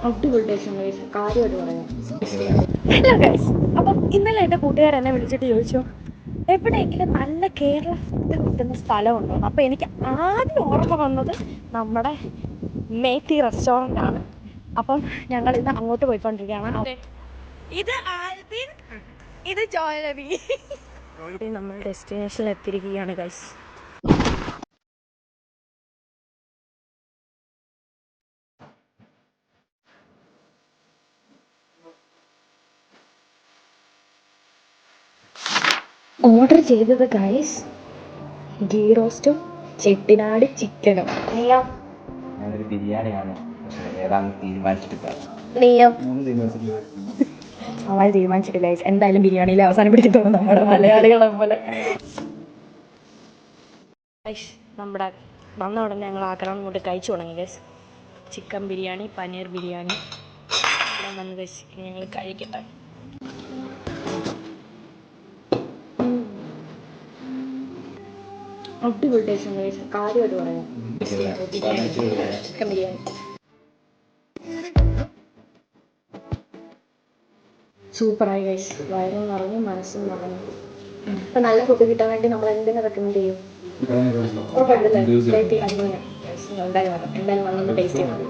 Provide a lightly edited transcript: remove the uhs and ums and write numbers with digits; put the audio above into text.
അടിപൊളി ടേസ്റ്റ് കാര്യമായിട്ട് പറയാം. ഹലോ ഗൈസ്, അപ്പം ഇന്നലെ എൻ്റെ കൂട്ടുകാരൻ എന്നെ വിളിച്ചിട്ട് ചോദിച്ചു എവിടെയെങ്കിലും നല്ല കേരള ഫുഡ് കിട്ടുന്ന സ്ഥലമുണ്ടോ. അപ്പോൾ എനിക്ക് ആദ്യം ഓർമ്മ വന്നത് നമ്മുടെ മേത്തി റെസ്റ്റോറൻ്റ് ആണ്. അപ്പം ഞങ്ങൾ ഇന്ന് അങ്ങോട്ട് പോയിക്കൊണ്ടിരിക്കുകയാണ്. ഇത് ആൽബിൻ, ഇത് ജോയലബി. നമ്മൾ ഡെസ്റ്റിനേഷനിൽ എത്തിയിരിക്കുകയാണ് ഗൈസ്. ഓർഡർ ചെയ്തത് ഗൈസ് ഗീ റോസ്റ്റും ചെട്ടിനാട് ചിക്കനും. ഞാനൊരു ബിരിയാണിയാണ് ഏതാണെന്ന് തീരുമാനിച്ചിട്ടില്ല. അവൾ തീരുമാനിച്ചിട്ടില്ല ഗൈസ്. എന്തായാലും ബിരിയാണിയിൽ അവസാനപ്പെടുത്തിയിട്ടുള്ളൂ നമ്മുടെ മലയാളികളെ പോലെ. ഗൈസ് നമ്മുടെ വന്ന ഉടനെ ഞങ്ങൾ ആക്കണം കൊണ്ട് കഴിച്ചു തുടങ്ങി ഗൈസ്. ചിക്കൻ ബിരിയാണി, പനീർ ബിരിയാണി എല്ലാം വന്ന് ഗൈസ്. ഞങ്ങൾ കഴിക്കട്ടെ. അടിപൊളി ടേസ്റ്റ് കാര്യമായിട്ട് പറയാം. ചിക്കൻ ബിരിയാണി സൂപ്പറായി ഗൈസ്. വയറും നിറഞ്ഞു, മനസ്സും നിറഞ്ഞു. ഇപ്പം നല്ല ഫുഡ് കിട്ടാൻ വേണ്ടി നമ്മൾ എന്തിനെ റെക്കമെൻഡ് ചെയ്യും? എന്തായാലും വന്നൊന്ന് ടേസ്റ്റ് ചെയ്യണം.